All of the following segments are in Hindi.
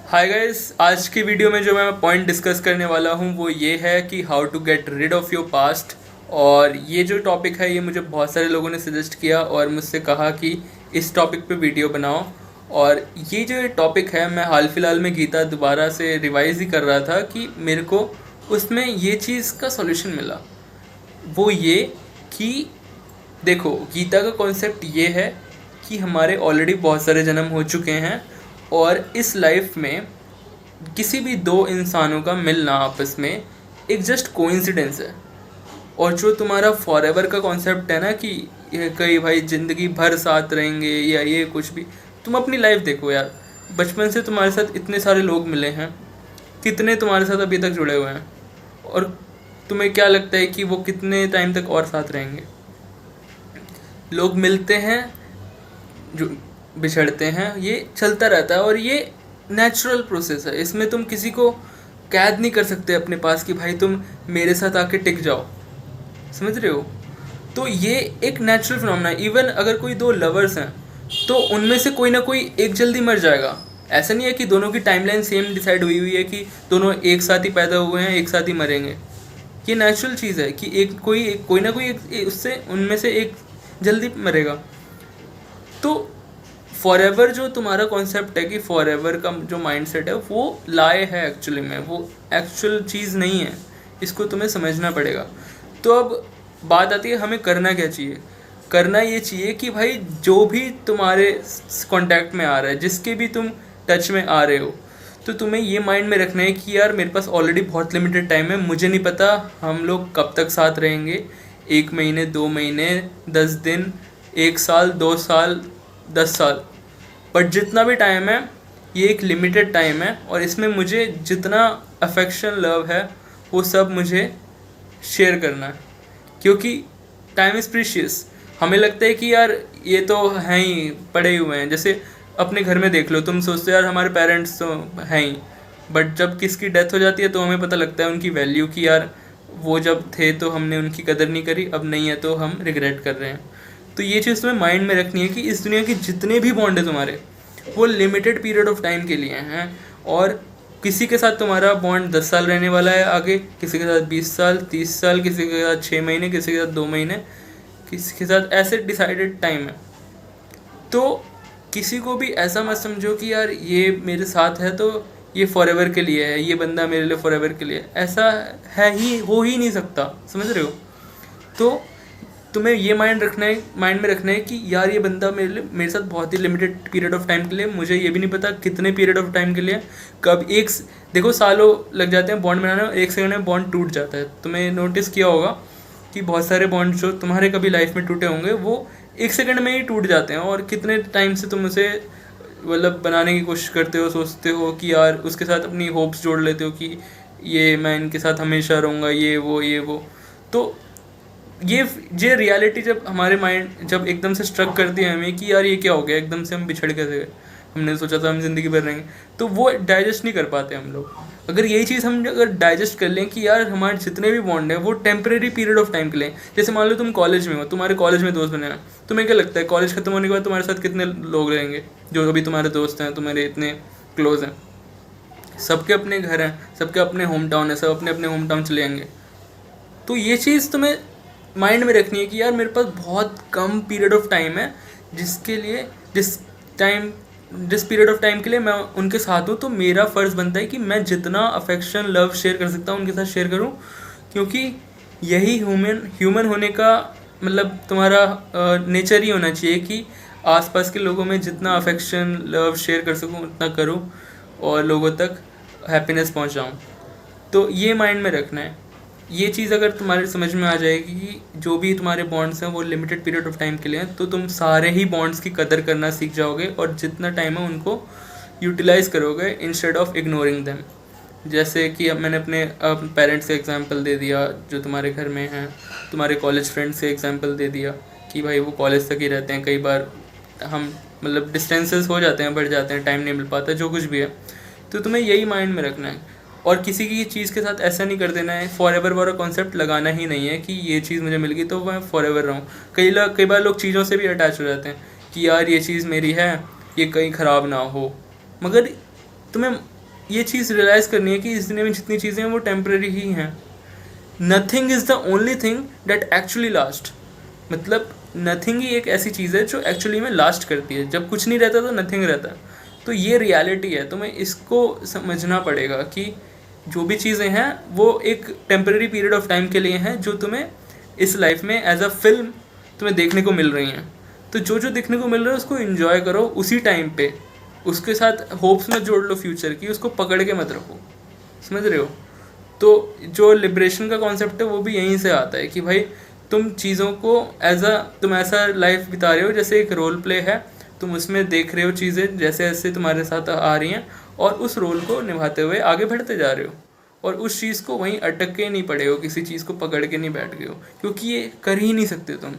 हाय गाइस, आज की वीडियो में जो मैं पॉइंट डिस्कस करने वाला हूँ वो ये है कि how to get rid of your past. और ये जो टॉपिक है ये मुझे बहुत सारे लोगों ने सजेस्ट किया और मुझसे कहा कि इस टॉपिक पे वीडियो बनाओ। और ये जो टॉपिक है मैं हाल फिलहाल में गीता दोबारा से रिवाइज ही कर रहा था कि मेरे को उसमें ये चीज़ का सॉल्यूशन मिला। वो ये कि देखो, गीता का कॉन्सेप्ट ये है कि हमारे ऑलरेडी बहुत सारे जन्म हो चुके हैं और इस लाइफ में किसी भी दो इंसानों का मिलना आपस में एक जस्ट कोइंसिडेंस है। और जो तुम्हारा फॉरएवर का कॉन्सेप्ट है ना कि ये कई भाई ज़िंदगी भर साथ रहेंगे या ये कुछ भी, तुम अपनी लाइफ देखो यार, बचपन से तुम्हारे साथ इतने सारे लोग मिले हैं, कितने तुम्हारे साथ अभी तक जुड़े हुए हैं, और तुम्हें क्या लगता है कि वो कितने टाइम तक और साथ रहेंगे? लोग मिलते हैं, जो बिछड़ते हैं, ये चलता रहता है और ये नेचुरल प्रोसेस है। इसमें तुम किसी को कैद नहीं कर सकते अपने पास कि भाई तुम मेरे साथ आके टिक जाओ। समझ रहे हो? तो ये एक नेचुरल फिनोमेना है। इवन अगर कोई दो लवर्स हैं तो उनमें से कोई ना कोई एक जल्दी मर जाएगा। ऐसा नहीं है कि दोनों की टाइमलाइन सेम डिसाइड हुई हुई है कि दोनों एक साथ ही पैदा हुए हैं, एक साथ ही मरेंगे। ये नेचुरल चीज़ है कि कोई ना कोई उससे उनमें से एक जल्दी मरेगा। तो फॉरएवर जो तुम्हारा कॉन्सेप्ट है कि फॉरएवर का जो माइंडसेट है वो लाए है एक्चुअली में, वो एक्चुअल चीज़ नहीं है। इसको तुम्हें समझना पड़ेगा। तो अब बात आती है हमें करना क्या चाहिए। करना ये चाहिए कि भाई जो भी तुम्हारे कांटेक्ट में आ रहा है, जिसके भी तुम टच में आ रहे हो, तो तुम्हें ये माइंड में रखना है कि यार मेरे पास ऑलरेडी बहुत लिमिटेड टाइम है, मुझे नहीं पता हम लोग कब तक साथ रहेंगे। 1 महीने, 2 महीने, 10 दिन, 1 साल, 2 साल, 10 साल, बट जितना भी टाइम है ये एक लिमिटेड टाइम है और इसमें मुझे जितना अफेक्शन लव है वो सब मुझे शेयर करना है। क्योंकि टाइम इज़ प्रीशियस। हमें लगता है कि यार ये तो हैं ही, पड़े हुए हैं। जैसे अपने घर में देख लो, तुम सोचते हो यार हमारे पेरेंट्स तो हैं ही, बट जब किसकी डेथ हो जाती है तो हमें पता लगता है उनकी वैल्यू की यार वो जब थे तो हमने उनकी कदर नहीं करी, अब नहीं है तो हम रिग्रेट कर रहे हैं। तो ये चीज़ तुम्हें माइंड में रखनी है कि इस दुनिया के जितने भी बॉन्ड है तुम्हारे वो लिमिटेड पीरियड ऑफ टाइम के लिए हैं। और किसी के साथ तुम्हारा बॉन्ड 10 साल रहने वाला है आगे, किसी के साथ 20 साल, 30 साल, किसी के साथ 6 महीने, किसी के साथ 2 महीने, किसी के साथ ऐसे डिसाइडेड टाइम है। तो किसी को भी ऐसा मत समझो कि यार ये मेरे साथ है तो ये फॉरएवर के लिए है, ये बंदा मेरे लिए फॉरएवर के लिए है। ऐसा है ही, हो ही नहीं सकता। समझ रहे हो? तो तुम्हें ये माइंड में रखना है कि यार ये बंदा मेरे साथ बहुत ही लिमिटेड पीरियड ऑफ टाइम के लिए, मुझे ये भी नहीं पता कितने पीरियड ऑफ टाइम के लिए, कब देखो सालों लग जाते हैं बॉन्ड बनाने में, 1 सेकंड में बॉन्ड टूट जाता है। तुम्हें नोटिस किया होगा कि बहुत सारे बॉन्ड जो तुम्हारे कभी लाइफ में टूटे होंगे वो 1 सेकंड में ही टूट जाते हैं। और कितने टाइम से तुम उसे मतलब बनाने की कोशिश करते हो, सोचते हो कि यार उसके साथ अपनी होप्स जोड़ लेते हो कि ये मैं इनके साथ हमेशा रहूँगा, ये वो। तो ये रियलिटी जब हमारे माइंड जब एकदम से स्ट्रक करती है हमें कि यार ये क्या हो गया, एकदम से हम बिछड़ कैसे गए, हमने सोचा था हम ज़िंदगी भर रहेंगे, तो वो डाइजेस्ट नहीं कर पाते हम लोग। अगर यही चीज़ हम अगर डाइजेस्ट कर लें कि यार हमारे जितने भी बॉन्ड है वो टेम्परेरी पीरियड ऑफ टाइम के लिए। जैसे मान लो तुम कॉलेज में हो, तुम्हारे कॉलेज में दोस्त बने हैं, तुम्हें क्या लगता है कॉलेज खत्म होने के बाद तुम्हारे साथ कितने लोग रहेंगे जो अभी तुम्हारे दोस्त हैं, तुम्हारे इतने क्लोज हैं? सबके अपने घर हैं, सबके अपने होम टाउन है, सब अपने अपने होम टाउन चले जाएंगे। तो ये चीज़ तुम्हें माइंड में रखनी है कि यार मेरे पास बहुत कम पीरियड ऑफ टाइम है जिसके लिए जिस पीरियड ऑफ टाइम के लिए मैं उनके साथ हूँ। तो मेरा फ़र्ज़ बनता है कि मैं जितना अफेक्शन लव शेयर कर सकता हूँ उनके साथ शेयर करूँ। क्योंकि यही ह्यूमन होने का मतलब तुम्हारा नेचर ही होना चाहिए कि आसपास के लोगों में जितना अफेक्शन लव शेयर कर सकूँ उतना करूँ और लोगों तक हैप्पीनेस पहुँचाऊँ। तो ये माइंड में रखना है। ये चीज़ अगर तुम्हारे समझ में आ जाएगी कि जो भी तुम्हारे बॉन्ड्स हैं वो लिमिटेड पीरियड ऑफ टाइम के लिए हैं, तो तुम सारे ही बॉन्ड्स की कदर करना सीख जाओगे और जितना टाइम है उनको यूटिलाइज़ करोगे इंस्टेड ऑफ इग्नोरिंग देम। जैसे कि अब मैंने अपने पेरेंट्स से एग्जांपल दे दिया जो तुम्हारे घर में हैं, तुम्हारे कॉलेज फ्रेंड्स से एग्जांपल दे दिया कि भाई वो कॉलेज तक ही रहते हैं, कई बार हम मतलब डिस्टेंसेस हो जाते हैं, बढ़ जाते हैं, टाइम नहीं मिल पाता, जो कुछ भी है। तो तुम्हें यही माइंड में रखना है और किसी की चीज़ के साथ ऐसा नहीं कर देना है। फॉरएवर वाला कॉन्सेप्ट लगाना ही नहीं है कि ये चीज़ मुझे मिल गई तो मैं फॉरएवर रहूँ। कई बार लोग चीज़ों से भी अटैच हो जाते हैं कि यार ये चीज़ मेरी है, ये कहीं ख़राब ना हो। मगर तुम्हें ये चीज़ रियलाइज़ करनी है कि इस दुनिया में जितनी चीज़ें हैं वो टेम्परेरी ही हैं. Nothing is the only thing that actually last. मतलब नथिंग ही एक ऐसी चीज़ है जो एक्चुअली में लास्ट करती है. जब कुछ नहीं रहता तो नथिंग रहता है. तो ये रियलिटी है. तुम्हें इसको समझना पड़ेगा कि जो भी चीज़ें हैं वो एक टेम्परेरी पीरियड ऑफ टाइम के लिए हैं, जो तुम्हें इस लाइफ में एज अ फिल्म तुम्हें देखने को मिल रही हैं. तो जो जो देखने को मिल रहा है उसको इन्जॉय करो उसी टाइम पे. उसके साथ होप्स मत जोड़ लो फ्यूचर की, उसको पकड़ के मत रखो. समझ रहे हो? तो जो लिबरेशन का कॉन्सेप्ट है वो भी यहीं से आता है कि भाई तुम चीज़ों को तुम ऐसा लाइफ बिता रहे हो जैसे एक रोल प्ले है. तुम उसमें देख रहे हो चीज़ें जैसे जैसे तुम्हारे साथ आ रही हैं और उस रोल को निभाते हुए आगे बढ़ते जा रहे हो. और उस चीज़ को वहीं अटक के नहीं पड़े हो, किसी चीज़ को पकड़ के नहीं बैठ गए हो, क्योंकि ये कर ही नहीं सकते तुम.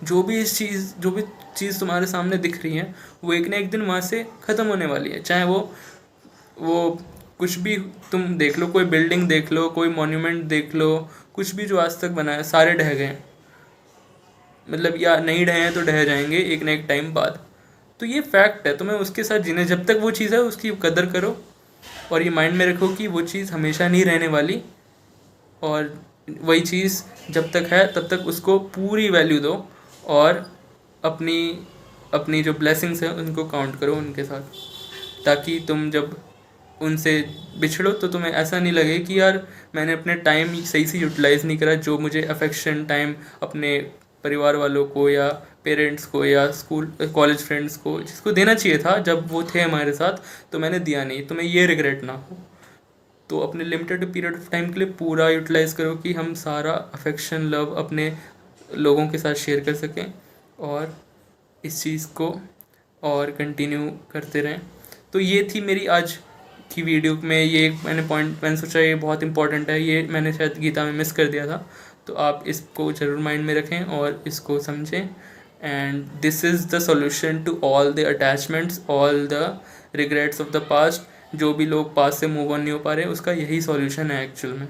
जो भी चीज़ तुम्हारे सामने दिख रही है वो एक ना एक दिन वहाँ से ख़त्म होने वाली है. चाहे वो कुछ भी तुम देख लो, कोई बिल्डिंग देख लो, कोई मॉन्यूमेंट देख लो, कुछ भी जो आज तक बना है सारे ढह गए. मतलब या नहीं ढहे हैं तो ढह जाएंगे एक ना एक टाइम बाद. तो ये फैक्ट है. तुम्हें उसके साथ जीने, जब तक वो चीज़ है उसकी कदर करो और ये माइंड में रखो कि वो चीज़ हमेशा नहीं रहने वाली. और वही चीज़ जब तक है तब तक उसको पूरी वैल्यू दो और अपनी अपनी जो ब्लेसिंग्स हैं उनको काउंट करो उनके साथ, ताकि तुम जब उनसे बिछड़ो तो तुम्हें ऐसा नहीं लगे कि यार मैंने अपने टाइम सही से यूटिलाइज़ नहीं करा, जो मुझे अफेक्शन टाइम अपने परिवार वालों को या पेरेंट्स को या स्कूल कॉलेज फ्रेंड्स को जिसको देना चाहिए था जब वो थे हमारे साथ, तो मैंने दिया नहीं. तुम्हें ये रिग्रेट ना हो. तो अपने लिमिटेड पीरियड ऑफ टाइम के लिए पूरा यूटिलाइज़ करो कि हम सारा अफेक्शन लव अपने लोगों के साथ शेयर कर सकें और इस चीज़ को और कंटिन्यू करते रहें. तो ये थी मेरी आज की वीडियो में. ये एक मैंने सोचा ये बहुत इंपॉर्टेंट है, ये मैंने शायद गीता में मिस कर दिया था. तो आप इसको ज़रूर माइंड में रखें और इसको समझें. And this is the solution to all the attachments, all the regrets of the past. जो भी लोग पास्ट से मूव ऑन नहीं हो पा रहे उसका यही सॉल्यूशन है एक्चुअल में.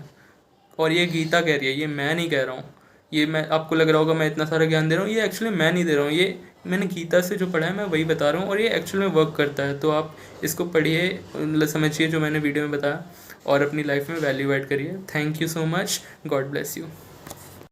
और ये गीता कह रही है, ये मैं नहीं कह रहा हूँ. ये मैं आपको लग रहा होगा मैं इतना सारा ज्ञान दे रहा हूँ, ये एक्चुअली मैं नहीं दे रहा हूँ. ये मैंने गीता से जो पढ़ा है मैं वही बता रहा हूँ और ये एक्चुअल में वर्क करता है. तो आप इसको पढ़िए, मतलब समझिए जो मैंने वीडियो में बताया और अपनी लाइफ में वैल्यू ऐड करिए. Thank you so much. God bless you.